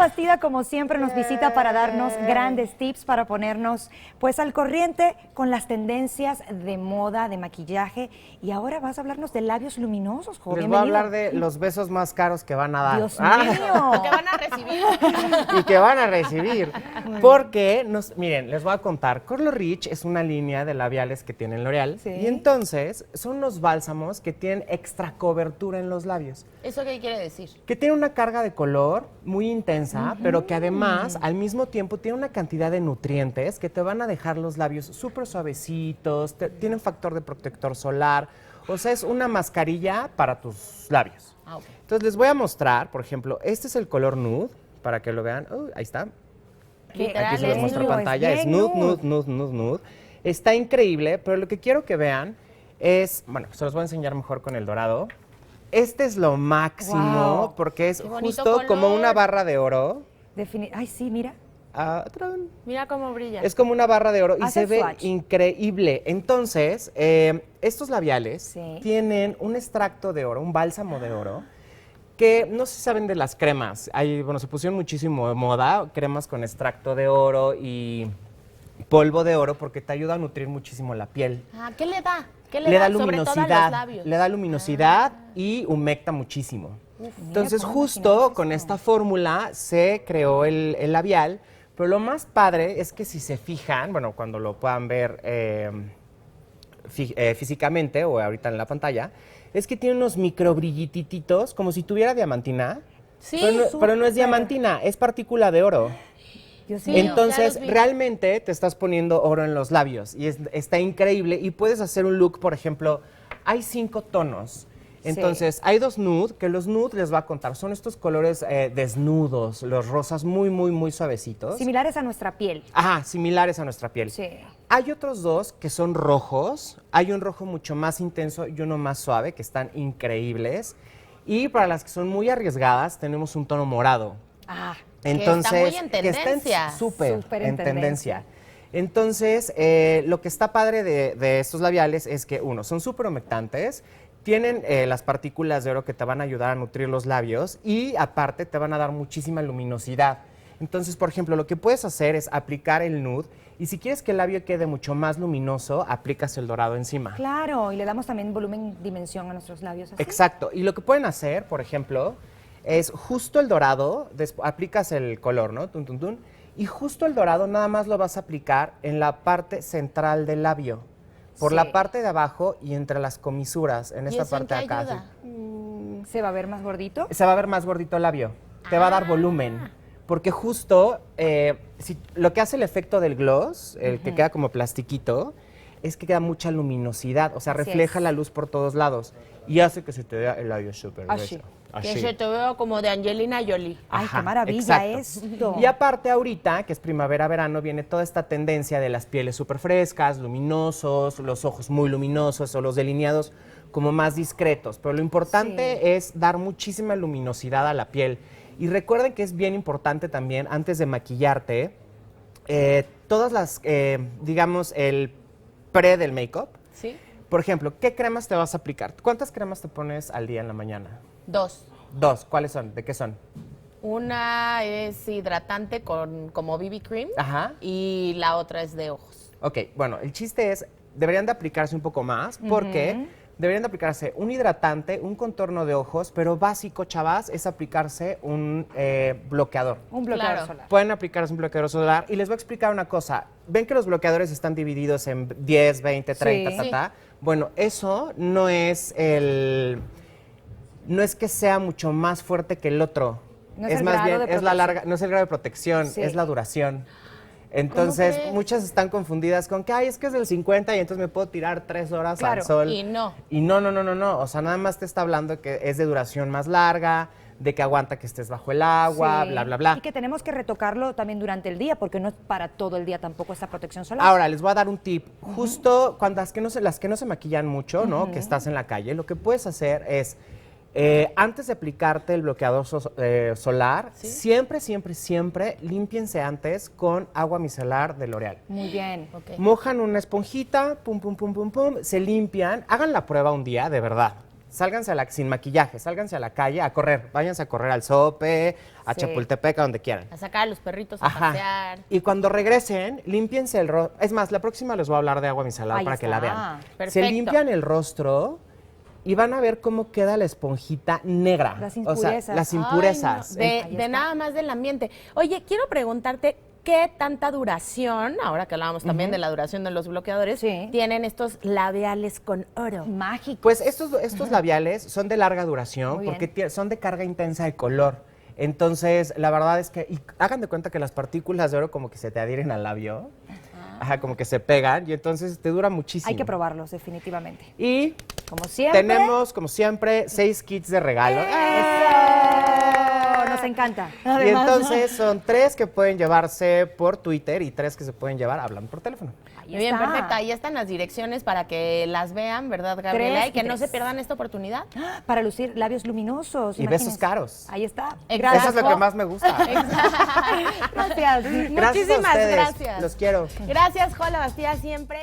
Bastida, como siempre, nos visita para darnos grandes tips para ponernos pues al corriente con las tendencias de moda, de maquillaje. Y ahora vas a hablarnos de labios luminosos, Jo. Les voy a hablar de los besos más caros que van a dar. Dios mío. Que van a recibir. Y que van a recibir. Porque, miren, les voy a contar. Color Rich es una línea de labiales que tiene L'Oreal. Sí. Y entonces son unos bálsamos que tienen extra cobertura en los labios. ¿Eso qué quiere decir? Que tiene una carga de color muy intensa, pero que además, al mismo tiempo, tiene una cantidad de nutrientes que te van a dejar los labios súper suavecitos, tienen factor de protector solar. O sea, es una mascarilla para tus labios. Ah, ok. Entonces, les voy a mostrar, por ejemplo, este es el color nude, para que lo vean. Ahí está. Literal, Aquí se los es muestra en nude, pantalla. es Es bien nude, nude. nude, nude, nude, nude. Está increíble, pero lo que quiero que vean es, bueno, se los voy a enseñar mejor con el dorado. Este es lo máximo, Wow. porque es Qué bonito justo como color. una barra de oro. Ay, sí, mira. Tron. Mira cómo brilla. Es como una barra de oro y Hace se el ve swatch. increíble. Entonces, estos labiales Sí. tienen un extracto de oro, un bálsamo de oro, que no se saben de las cremas. Bueno, se pusieron muchísimo de moda, cremas con extracto de oro y polvo de oro, porque te ayuda a nutrir muchísimo la piel. Ah, ¿qué le da? ¿Qué Le da Sobre todo a los luminosidad, labios. le da luminosidad y humecta muchísimo. Entonces, ¿cómo justo imaginamos con esto? esta fórmula se creó el labial, pero lo más padre es que si se fijan, bueno, cuando lo puedan ver físicamente o ahorita en la pantalla, es que tiene unos microbrillititos, como si tuviera diamantina, Sí, pero no es súper. diamantina, es partícula de oro. Dios Sí, mío. ya Entonces, los vi. realmente te estás poniendo oro en los labios y está increíble y puedes hacer un look, por ejemplo, hay 5 tonos. Entonces, hay 2 nude, que los nude les va a contar, son estos colores desnudos, los rosas muy, muy, muy suavecitos. Similares a nuestra piel. Ajá, similares a nuestra piel. Sí. Hay otros 2 que son rojos, hay un rojo mucho más intenso y uno más suave, que están increíbles. Y para las que son muy arriesgadas, tenemos un tono morado. Ah, Entonces, muy en que está tendencia. súper Súper en en tendencia. Entonces, lo que está padre de estos labiales es que, uno, son súper humectantes, tienen las partículas de oro que te van a ayudar a nutrir los labios y, aparte, te van a dar muchísima luminosidad. Entonces, por ejemplo, lo que puedes hacer es aplicar el nude y si quieres que el labio quede mucho más luminoso, aplicas el dorado encima. claro. Y le damos también volumen, dimensión a nuestros labios. Así. Exacto. Y lo que pueden hacer, por ejemplo, es justo el dorado, aplicas el color, ¿no? Tun, tun, tun, y justo el dorado nada más lo vas a aplicar en la parte central del labio, por Sí. la parte de abajo y entre las comisuras, en ¿Y esta eso en parte de qué acá. ayuda? ¿Se va a ver más gordito? Se va a ver más gordito el labio, te va a dar volumen. Porque justo lo que hace el efecto del gloss, el que queda como plastiquito, es que queda mucha luminosidad, o sea, Así refleja es. la luz por todos lados y hace que se te vea el labio súper Así. grueso. Que se te veo como de Angelina Jolie. Ay, Ajá, qué maravilla exacto. esto. Y aparte ahorita, que es primavera-verano, viene toda esta tendencia de las pieles súper frescas, luminosos, los ojos muy luminosos o los delineados como más discretos. Pero lo importante es dar muchísima luminosidad a la piel. Y recuerden que es bien importante también, antes de maquillarte, todas las, digamos, el pre del make-up. ¿Sí? Por ejemplo, ¿qué cremas te vas a aplicar? ¿Cuántas cremas te pones al día en la mañana? 2. 2. ¿Cuáles son? ¿De qué son? Una es hidratante como BB cream Ajá. y la otra es de ojos. Ok, bueno, el chiste es, deberían de aplicarse un poco más porque deberían de aplicarse un hidratante, un contorno de ojos, pero básico, chavas, es aplicarse un bloqueador. Un bloqueador Claro. solar. Pueden aplicarse un bloqueador solar y les voy a explicar una cosa. ¿Ven que los bloqueadores están divididos en 10, 20, 30, Sí. ta? Bueno, eso no es no es que sea mucho más fuerte que el otro. No es es el más grado bien, de es la protección. larga, no es el grado de protección, Sí. es la duración. Entonces, crees? muchas están confundidas con que, ay, es que es del 50 y entonces me puedo tirar 3 horas Claro, al sol. y no. Y no. O sea, nada más te está hablando que es de duración más larga, de que aguanta que estés bajo el agua, Sí. bla, bla, bla. Y que tenemos que retocarlo también durante el día, porque no es para todo el día tampoco esta protección solar. Ahora, les voy a dar un tip. Justo cuando las que no se maquillan mucho, ¿no? Que estás en la calle, lo que puedes hacer es, antes de aplicarte el bloqueador solar, ¿Sí? siempre, límpiense antes con agua micelar de L'Oreal. Muy bien. Ok. Mojan una esponjita, pum, se limpian. Hagan la prueba un día, de verdad. sin maquillaje, sálganse a la calle a correr, váyanse a correr al Zope, a Sí. Chapultepec, a donde quieran. A sacar a los perritos a pasear. Y cuando regresen, límpiense el rostro. Es más, la próxima les voy a hablar de agua micelar Ahí para que la está. vean. Se Perfecto. limpian el rostro y van a ver cómo queda la esponjita negra. Las O sea, impurezas. las Ay, no, impurezas. de Ahí está. nada más del ambiente. Oye, quiero preguntarte qué tanta duración, ahora que hablábamos también de la duración de los bloqueadores, Sí. tienen estos labiales con oro. Mágico. Pues estos labiales son de larga duración Muy bien. porque son de carga intensa de color. Entonces, la verdad es que, y hagan de cuenta que las partículas de oro como que se te adhieren al labio, ajá, como que se pegan y entonces te dura muchísimo. Hay que probarlos, definitivamente. Y Como siempre. tenemos, como siempre, 6 kits de regalo. ¡Eso! Nos encanta. Y Además. entonces son 3 que pueden llevarse por Twitter y 3 que se pueden llevar hablando por teléfono. Ahí Muy bien, está. perfecto. Ahí están las direcciones para que las vean, ¿verdad, Gabriela? 3 Y que y no se 3. pierdan esta oportunidad. Para lucir labios luminosos. Y imagínense. besos caros. Ahí está. Exacto. Eso es lo que más me gusta. Gracias. Gracias a Muchísimas ustedes. gracias. Los quiero. Gracias, Jola Bastida, siempre.